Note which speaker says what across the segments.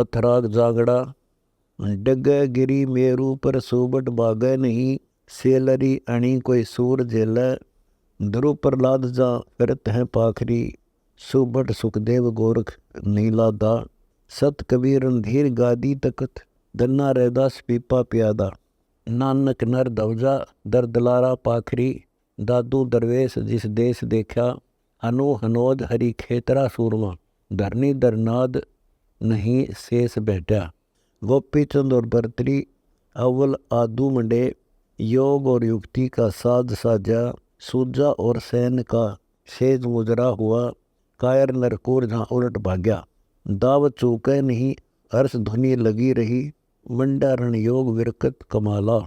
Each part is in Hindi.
Speaker 1: अथराग जागड़ा। डगे गिरी मेरू पर सुबट बागे नहीं, सेलरी अणी कोई सूर जेल। ध्रुव प्रहलाद जा फिरत हैं पाखरी, सुबट सुखदेव गोरख नीलादा। सत कबीर रणधीर गादी तकत, धन्ना रैदास पीपा प्यादा। नानक नर धवजा दर दलारा पाखरी, दादू दरवेश जिस देश देखा। हनु हनोद हरि खेतरा सूरमा, धरनी दरनाद नहीं शेष बैठा। गोपी चंद और भरतरी अव्वल आदू मंडे, योग और युक्ति का साध साजा। सूजा और सैन का सेज मुजरा हुआ, कायर नरकोर जहाँ उलट भाग्या। दावत चूके नहीं हर्ष ध्वनि लगी रही, मंडारण योग विरकत कमाला।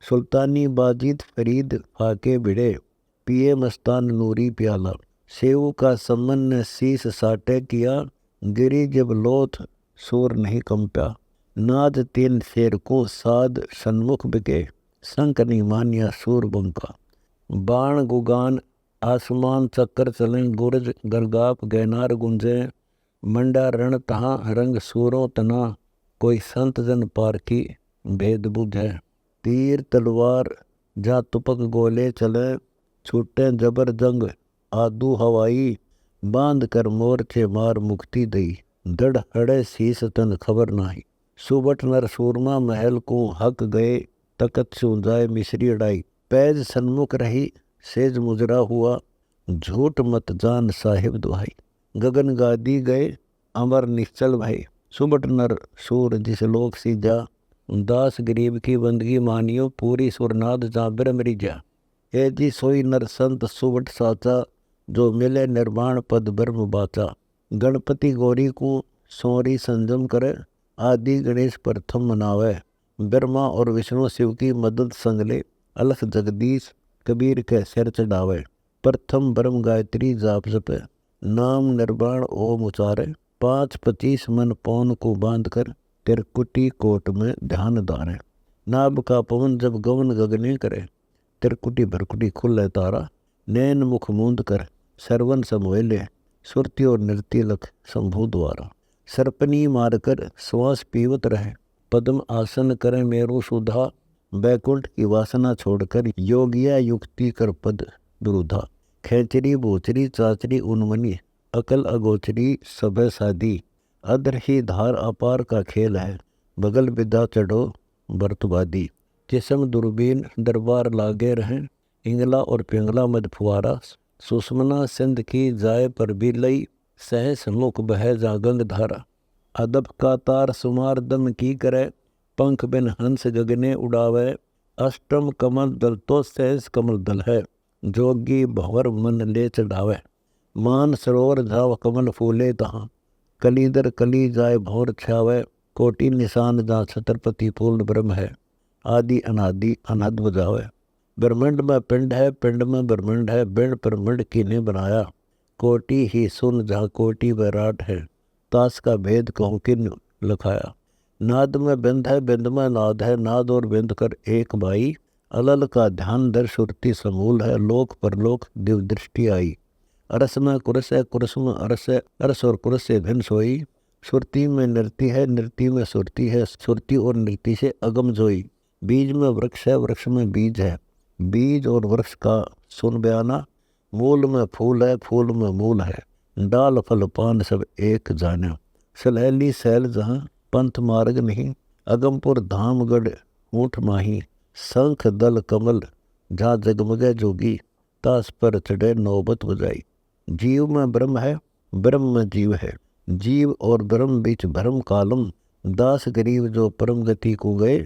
Speaker 1: सुल्तानी बाजीत फरीद फाके भिड़े, पिए मस्तान नूरी प्याला। सेऊ का समन ने शीस साटे किया, गिरी जब लोथ सूर नहीं कंप्या। नाद तीन शेर को साध सन्मुख बिके, संक नहीं मानिया सूर बंका। बाण गुगान आसमान चक्कर चलें, गुरज गरगाप गैनार गुंजे। मंडा रण तहाँ रंग सूरों तना, कोई संत जन पार की भेद बुझे। तीर तलवार जा तुपक गोले चले, छूटे जबर जंग आदू हवाई। बांध कर मोर्चे मार मुक्ति दई, दड़ हड़े शीस तन खबर नाही। सुबट नर सूरमा महल को हक गए, तकत सुजाए मिश्री अड़ाई। पैज सन्मुख रही सेज मुजरा हुआ, झूठ मत जान साहिब दुहाई। गगन गादी गए अमर निश्चल भाई, सुबट नर सूर जिस लोक सीजा। दास गरीब की बंदगी मानियो, पूरी सुरनाद जा ब्रह्मरी जा। ए जी सोई नर संत सुबट साचा, जो मिले निर्वाण पद ब्रह्म बाचा। गणपति गौरी को सोरी संजम करे, आदि गणेश प्रथम मनावे। ब्रह्मा और विष्णु शिव की मदद संग ले, अलख जगदीश कबीर के सिर चढ़ावे। प्रथम ब्रह्म गायत्री जाप जपे, नाम निर्वाण ओम उचारे। 5-25 मन पौन को बांध कर, तिरकुटी कोट में ध्यान धारे। नाभ का पवन जब गवन गगने करे, तिरकुटी भरकुटी खुले तारा। नैन मुख मूंद कर सरवन समोले, सुरती और नृत्य लख शंभु द्वारा। सर्पनी मारकर श्वास पीवत रहे, पद्म आसन करे मेरु सुधा। बैकुंठ की वासना छोड़कर, योगिया युक्ति कर पद दुरुधा। खेचरी भोचरी चाचरी उन्मनी, अकल अगोचरी सभय सादी। अधर ही धार अपार का खेल है, बगल विदा चढ़ो बर्तवादी। जिसम दुर्बीन दरबार लागे रहें, इंगला और पिंगला मद फुआरा। सुषमना सिंध की जाए पर भी लई, सहस मुख बह जागंग धारा। अदब का तार सुमार दम की करे, पंख बिन हंस गगने उड़ावे। अष्टम कमल दल तो सहस कमल दल है, जोगी भंवर मन ले चढ़ावे। मान सरोवर जाव कमल फूले तहाँ, कलीदर कली जाए भौर छावे। कोटि निशान जहाँ छत्रपति पूर्ण ब्रह्म है, आदि अनादि अनहद बजावे। ब्रह्मंड में पिंड है, पिंड में ब्रह्मंड है, बिंड ब्रह्मंड किने बनाया। कोटि ही सुन जहाँ कोटि विराट है, तास का भेद कहूँ किन लखाया। नाद में बिंद है, बिंद में नाद है, नाद और बिंद कर एक बाई। अलल का ध्यान दर सुरती समूल है, लोक परलोक दिव दृष्टि आई। अरस में कुरस है, कुरस में अरस है, अरस और कुरस से भिन्न सोई। सुरती में नृत्य है, नृत्य में सुरती है, सुरती और नृत्य से अगम जोई। बीज में वृक्ष है, वृक्ष में बीज है, बीज और वृक्ष का सुन बयाना। मूल में फूल है, फूल में मूल है, डाल फल पान सब एक जाने। सलहली सैल जहाँ पंथ मार्ग नहीं, अगमपुर धामगढ़ ऊंठ माही। शंख दल कमल जहाँ जगमगे जोगी, तास पर चढ़े नौबत बजाई। जीव में ब्रह्म है, ब्रह्म में जीव है, जीव और ब्रह्म बीच भरम कालम। दास गरीब जो परम गति को गए,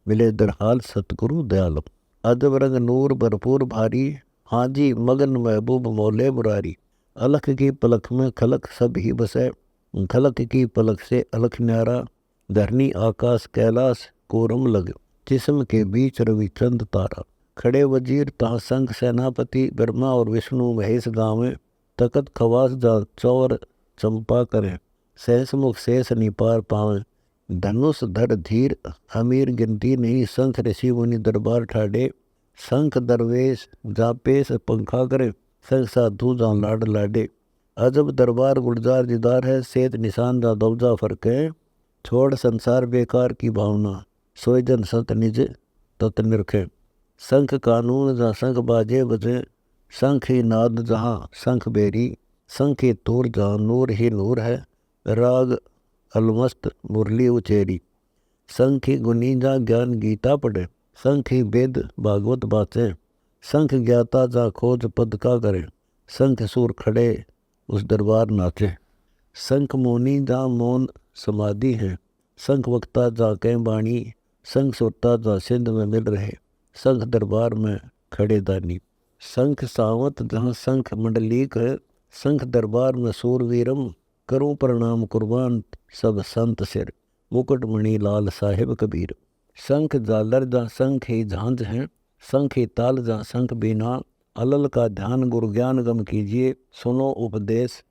Speaker 1: मिले दरहाल सतगुरु दयालम। अदब रंग नूर भरपूर भारी, हाजी मगन महबूब मौले मुरारी। अलख की पलक में खलक सब ही बसे, खलक की पलक से अलख न्यारा। धरनी आकाश कैलाश कोरम लग, जिस्म के बीच रवि चंद तारा। खड़े वजीर तहाँ संग सेनापति, ब्रह्मा और विष्णु महेश गाँव। तकत खवास जा चौर चंपा करे, सहस मुख शेष निपार पावे। धनुष धर धीर अमीर गिनती नहीं, शंख ऋषि मुनि दरबार ठाडे। शंख दरवेश जा पेश पंखा करे, संग साधु जा लाड लाडे। अजब दरबार गुलजार जिदार है, सेत निशान जा दौजा फरके। छोड़ संसार बेकार की भावना, सोई जन सत निज तत निरखे। शंख कानून जहाँ शंख बाजे बजे, शंख ही नाद जहाँ शंख बेरी। शंख ही तूर जहाँ नूर ही नूर है, राग अलमस्त मुरली उचेरी। शंख ही गुनी जहाँ ज्ञान गीता पढ़े, शंख ही वेद भागवत बाचे। शंख ज्ञाता जहाँ खोज पद का करे, शंख सूर खड़े उस दरबार नाचे। शंख मौनी जहाँ मौन समाधि है, शंख वक्ता जहाँ कह बाणी। शंख सुरता जहाँ सिंध में मिल रहे, शंख दरबार में खड़े दानी। शंख सावंत जहाँ शंख मंडलीक है, शंख दरबार में सूरवीरम। करूं प्रणाम कुर्बान सब संत सिर, मुकुटमणि लाल साहिब कबीर। शंख जालर जहाँ शंख ही झांझ है, शंख ही ताल जहाँ शंख बीना। अलल का ध्यान गुरु ज्ञान गम कीजिए, सुनो उपदेश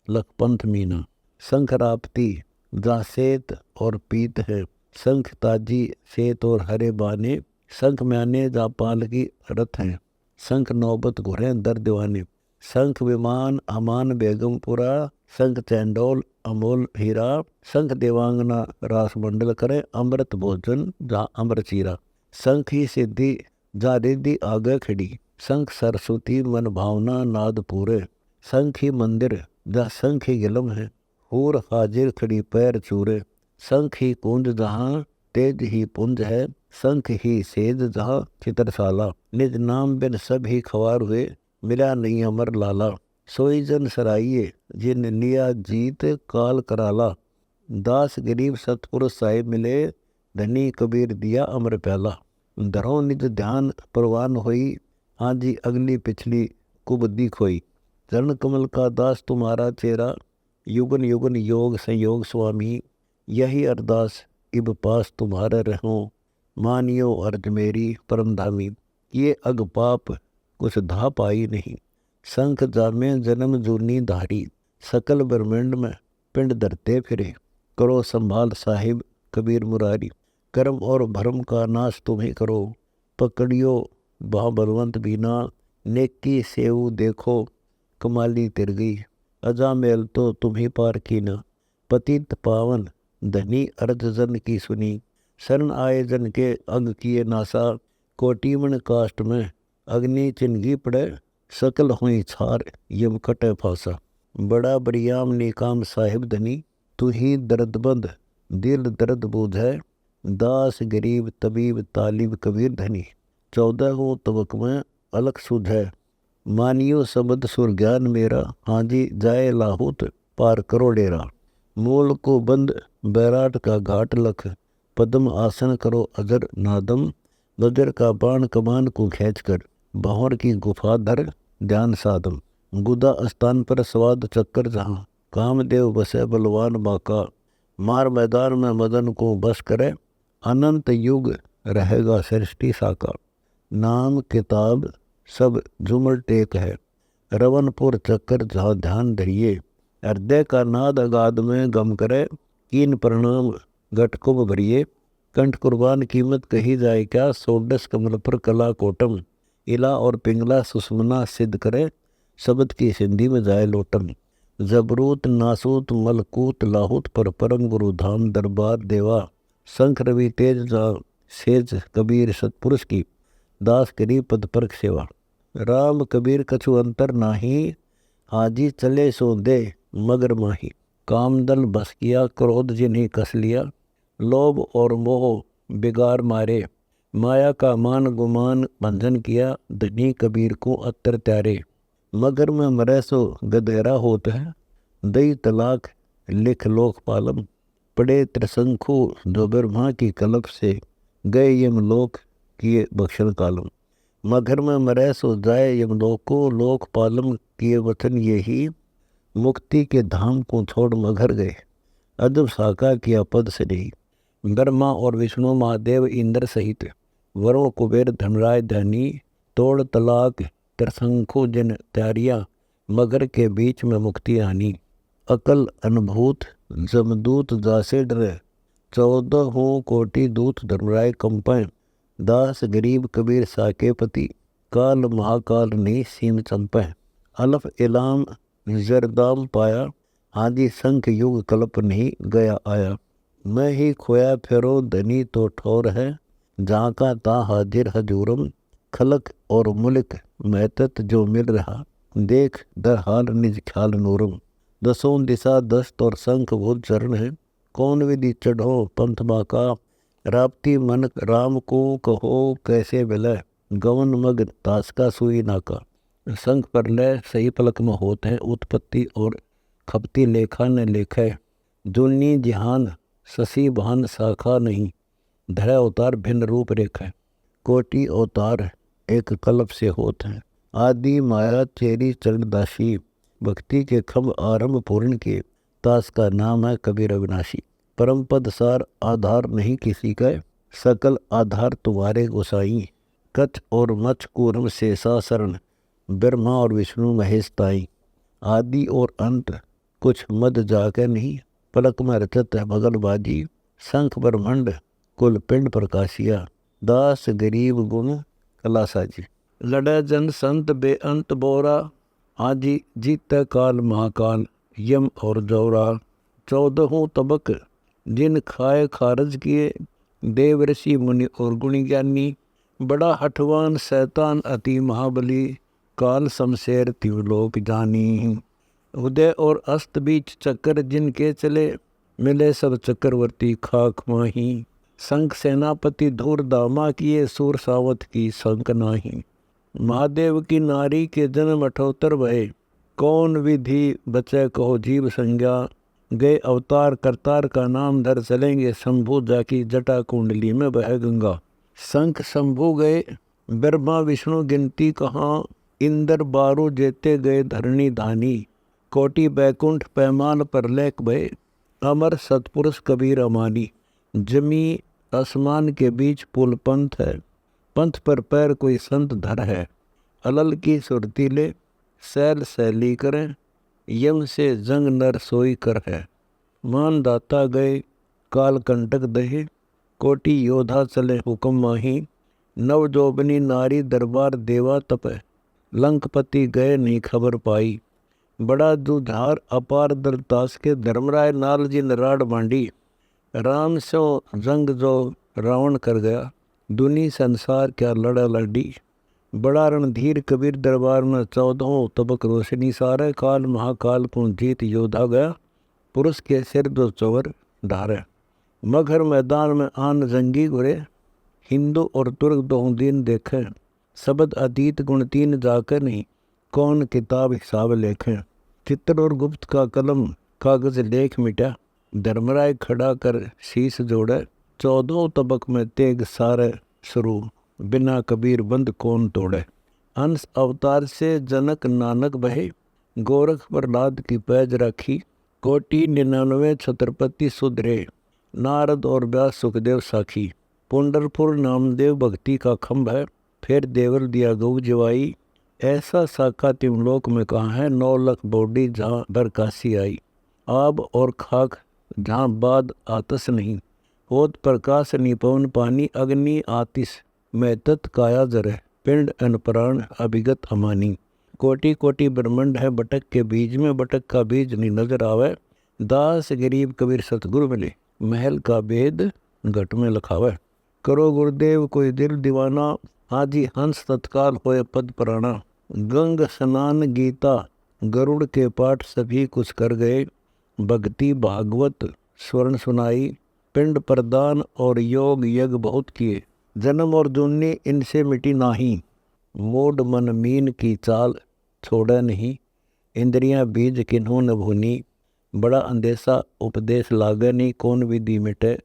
Speaker 1: लखपंथ मीना। शंख राप्ती जहाँ श्वेत और पीत है, शंख ताजी श्वेत और हरे बाने। शंख म्याने जहाँ पालकी रथ हैं, शंख नौबत घुरे दर दीवाने। शंख विमान अमान बेगमपुरा, शंख चैंडोल अमोल हीरा। शंख देवांगना रास मंडल करे, अमृत भोजन जहाँ अमर चीरा। शंख ही सिद्धि जहाँ रिद्धि आगे खड़ी, शंख सरस्वती मन भावना नाद पूरे। शंख ही मंदिर जहाँ शंख ही गिलम है, हूर हाजिर खड़ी पैर चूरे। शंख ही कुंज जहाँ तेज ही पुंज है, शंख ही सेज जहाँ चित्रशाला। निज नाम बिन सब ही खवार हुए, मिला नहीं अमर लाला। सोई जन सराइये जिन लिया जीत काल कराला। दास गरीब सतपुरुष साहिब मिले, धनी कबीर दिया अमर प्याला। धरो निज ध्यान प्रवान होई, हाँ जी अगली पिछली कुबुद्धि खोई। चरण कमल का दास तुम्हारा चेहरा, युगन युगन योग संयोग स्वामी। यही अरदास इब पास तुम्हारे रहो, मानियो अर्ज मेरी परम धामी। ये अग पाप कुछ धा पाई नहीं, शंख जामे जन्म जूनी धारी। सकल ब्रह्मांड में पिंड धरते फिरे, करो संभाल साहिब कबीर मुरारी। कर्म और भरम का नाश तुम्हें करो, पकड़ियो बाह बलवंत बीना। नेकी सेऊ देखो कमाली तिर गई, अजा मेल तो तुम्हें पार की न। पतित पावन धनी अर्ध जन की सुनी, शरण आए जन के अग किए नासा। कोटिमन काष्ट में अग्नि चिन्ही पड़े, सकल हुई छार यम कटे फासा। बड़ा बरियाम निकाम साहिब धनी, तू ही दर्दबंद दिल दर्द बूझै। दास गरीब तबीब तालिब कबीर धनी, 14 तबक में अलग सुझै। मानियो शब्द सुर ज्ञान मेरा, हाँ जी जाए लाहौत पार करो डेरा। मूल को बंद बैराट का घाट लख, पद्म आसन करो अजर नादम। वज्र का बाण कमान को खींच कर, भंवर की गुफा धर ध्यान साधम। गुदा स्थान पर स्वाद चक्कर जहाँ, कामदेव बसे बलवान बाका। मार मैदान में मदन को बस करे, अनंत युग रहेगा सृष्टि साका। नाम किताब सब झुमर टेक है, रवनपुर चक्कर जहाँ ध्यान धरिए। हृदय का नाद अगाध में गम करे, कीन प्रणाम घटकुब भरिए। कंठ कुर्बान कीमत कही जाए क्या, सोडस कमल पर कला कोटम। इला और पिंगला सुषमना सिद्ध करे, शब्द की सिंधी में जाए लोटम। जबरूत नासूत मलकूत लाहूत पर परम गुरु धाम दरबार देवा। शंख रवि तेज जा सेज कबीर सतपुरुष की, दास करी पद परख सेवा। राम कबीर कछु अंतर नाही, हाजी चले सो दे मगर माही। कामदल बस किया क्रोध जिन्हें कस लिया, लोभ और मोह बिगाड़ मारे। माया का मान गुमान भंजन किया, धनी कबीर को अत्तर त्यारे। मगर में मरे सो गधेरा होता है, दई तलाक लिख लोक पालम। पड़े त्रिशंखु जो ब्रह्मा की कलप से, गए यमलोक किए बख्शन कालम। मगर में मरे सो जाए यमलोक को, लोक पालम किए वचन यही। मुक्ति के धाम को छोड़ मगर गए, अदब साका किया पद से नहीं। ब्रह्मा और विष्णु महादेव इंद्र सहित, वरुण कुबेर धनराज धनी। तोड़ तलाक त्रिशंखु जिन त्यारिया, मगर के बीच में मुक्ति आनी। अकल अनुभूत जमदूत जासे डरे, 14 कोटि दूत धर्मराय कंपय। दास गरीब कबीर साके पति, काल महाकाल नहीं सीम चंपय। अलफ इलाम जरदाम पाया, हाजी संख युग कल्प नहीं गया आया। मैं ही खोया फिरो धनी तो ठौर है, जहाँ का ता हाजिर हजूरम, खलक और मुल्क महतत जो मिल रहा, देख दर हाल निज ख्याल नूरम। दसों दिशा दस्त और शंख भूत चरण है, कौन विधि चढ़ो पंथ बाका, राप्ती मन राम को कहो कैसे मिले, गवन मग तास का सुई नाका। शंख पर लय सही पलक में होत है, उत्पत्ति और खपती लेखा न लेखे, जुलनी जिहान शशि भान शाखा नहीं, धरा अवतार भिन्न रूप रेखा, कोटि अवतार एक कल्प से होत हैं, आदि माया चेरी चरणदासी, भक्ति के खम्भ आरंभ पूर्ण के, तास का नाम है कबीर अविनाशी। परम पद सार आधार नहीं किसी का, सकल आधार तुम्हारे गोसाई, कच और मच कूर्म शेषा शरण, ब्रह्मा और विष्णु महेश ताई, आदि और अंत कुछ मद जाके नहीं, पलक में रचत है भगलबाजी, शंख ब्रह्मंड कुल पिंड प्रकाशिया, दास गरीब गुण कलासा जी। लड़े जन संत बेअंत बोरा, आजी जीत काल महाकाल, यम और जौरा, 14 तबक जिन खाए खारज किए, देव ऋषि मुनि और गुणी ज्ञानी, बड़ा हठवान शैतान अति महाबली, काल शमशेर त्रिलोक जानी। उदय और अस्त बीच चक्कर जिनके चले, मिले सब चक्रवर्ती खाक माही, शंख सेनापति धूर दामा किए, सूर सावत की शंक नाही। महादेव की नारी के जन्म 78 भये, कौन विधि बचे कहो जीव संज्ञा, गए अवतार करतार का नाम धर चलेंगे, शंभु जाकी जटा कुंडली में बह गंगा। शंख शंभु गए ब्रह्मा विष्णु गिनती कहाँ, इंद्र बारू जेते गए धरणी धानी, कोटि बैकुंठ पैमान पर लेख भय, अमर सतपुरुष कबीर अमानी। जमी आसमान के बीच पुल पंथ है, पंथ पर पैर कोई संत धर है, अलल की सुरती ले सैल सैली करें, यम से जंग नर सोई कर है। मान दाता गए काल कंटक दहे, कोटि योद्धा चले हुक्म माही, नव जोबनी नारी दरबार देवा तपे, लंकपति गए नहीं खबर पाई। बड़ा जुझार अपार दलतास के, धर्मराय नाल जी नराड़ बांडी, राम सो जंग जो रावण कर गया, दुनी संसार क्या लड़ा लड़ी। बड़ा रणधीर कबीर दरबार में 14 तबक रोशनी सारे, काल महाकाल को जीत योद्धा गया, पुरुष के सिर जो चौर ढारे। मगर मैदान में आन जंगी घुरे, हिंदू और तुर्क 2 दिन देखे, शब्द अतीत गुण 3 जाकर नहीं, कौन किताब हिसाब लेखें। चित्र और गुप्त का कलम कागज लेख मिटा, धर्मराय खड़ा कर शीश जोड़े, 14 तबक में तेग सारे शुरू, बिना कबीर बंद कौन तोड़े। अंश अवतार से जनक नानक बहे, गोरख प्रहलाद की पैज रखी, कोटि 99 छत्रपति सुधरे, नारद और व्यास सुखदेव साखी। पुंडरपुर नामदेव भक्ति का खम्भ है, फिर देवर दिया गौ जवाई, ऐसा साखा तिमलोक में कहाँ है, 9 लाख बॉडी जहाँ बरकासी आई। आब और खाक जहाँ बाद आतस नहीं, होत प्रकाश निपवन पानी, अग्नि आतिश में तत् काया जरे, पिंड अनप्राण अभिगत अमानी। कोटि कोटि ब्रह्मंड है बटक के बीज में, बटक का बीज नहीं नजर आवे, दास गरीब कबीर सतगुरु मिले, महल का भेद घट में लखावे। करो गुरुदेव कोई दिल दीवाना, आजी हंस तत्काल होए पद प्राणा। गंग स्नान गीता गरुड़ के पाठ सभी कुछ कर गए, भक्ति भागवत स्वर्ण सुनाई, पिंड प्रदान और योग यज्ञ बहुत किए, जन्म और जुन्नी इनसे मिटी नाही। मोड मन मीन की चाल छोड़ा नहीं, इंद्रियां बीज किन्हों न भूनी, बड़ा अंदेशा उपदेश लागे नहीं, कौन विधि मिटे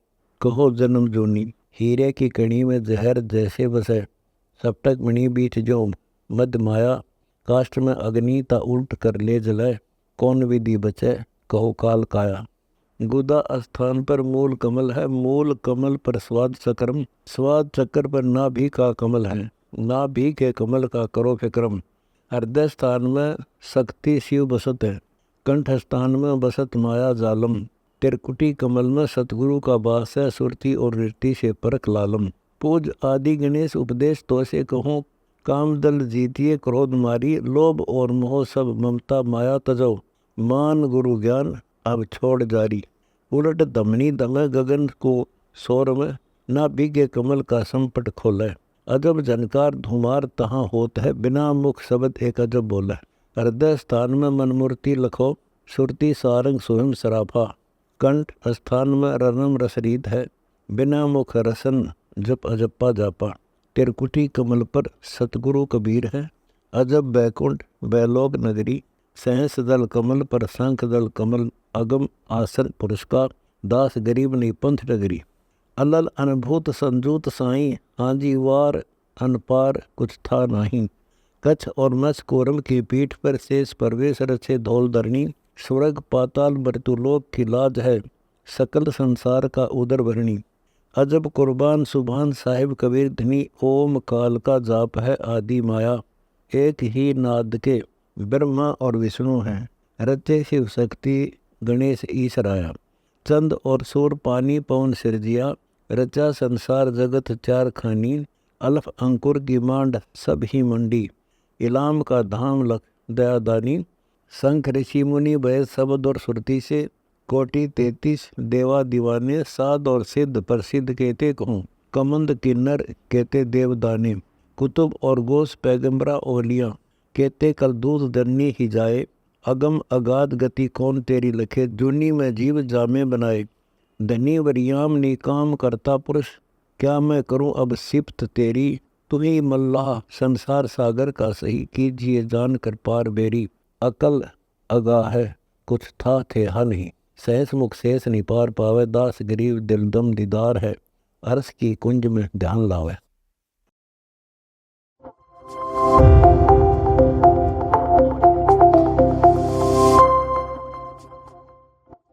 Speaker 1: कहो जन्म जूनी। हीरे की कणी में जहर जैसे बसे, सप्तक मणि बीच जो मद माया, काष्ठ में अग्नि ता उल्ट कर ले जलाए, कौन विधि बचे कहो काल काया। गुदा स्थान पर मूल कमल है, मूल कमल पर स्वाद चक्रम, स्वाद चक्र पर नाभि का कमल है, नाभि के कमल का करो फिक्रम। हृदय स्थान में शक्ति शिव बसत है, कंठ स्थान में बसत माया जालम, त्रिकुटी कमल में सतगुरु का वास है, सुरति और ऋति से परख लालम। पूज आदि गणेश उपदेश तो से कहूँ, काम दल जीतिए क्रोध मारी, लोभ और मोह सब ममता माया तजो, मान गुरु ज्ञान अब छोड़ जारी। उलट धमनी दमे गगन को शोर में, ना बीगे कमल का संपट खोले। अजब झनकार धुमार तहाँ होत है, बिना मुख शब्द एक अजब बोले। हृदय स्थान में मनमूर्ति लखो, सुरती सारंग सुहिम सराफा। कंठ स्थान में रनम रसरीत है, बिना मुख रसन जप अजप्पा जापा। तिरकुटी कमल पर सतगुरु कबीर है, अजब बैकुंठ बैलोक नगरी। सहस दल कमल पर शंख दल कमल, अगम आसन पुरस्कार। दास गरीब नहीं पंथ नगरी। अलल अनुभूत संजूत साई, हाजी वार अनपार कुछ था नहीं। कच्छ और मत्स कोरम की पीठ पर शेष परवेश रचे धौल धरणी। स्वर्ग पाताल मृत्युलोक की लाज है, सकल संसार का उदर भरणी। अजब कुर्बान सुभान साहिब कबीर धनी, ओम काल का जाप है आदि माया। एक ही नाद के ब्रह्मा और विष्णु हैं, रचे शिव शक्ति गणेश ईश्वराया। चंद और सूर पानी पवन सिरजिया, रचा संसार जगत चार खानी। अल्फ अंकुर की मांड सब ही मंडी, इलाम का धाम लख दयादानी। शंख ऋषि मुनि भय शब्द और सुरती से, कोटि 33 देवा दीवाने। साध और सिद्ध प्रसिद्ध कहते कहूँ, कमंद किन्नर कहते देवदाने। कुतुब और गोस पैगंबरा ओलियाँ, कहते कल दूध दन्नी ही जाए। अगम अगाध गति कौन तेरी लखे, जूनी में जीव जामे बनाए। धनी वरियाम निकाम करता पुरुष, क्या मैं करूं अब सिफ्त तेरी। तुम्ही मल्लाह संसार सागर का सही, कीजिए जान कर पार बेरी। अकल अगा है कुछ था थे हा नहीं, सहस मुख शेष नहीं पार पावे। दास गरीब दिल दम दीदार है, अर्श की कुंज में ध्यान लावे।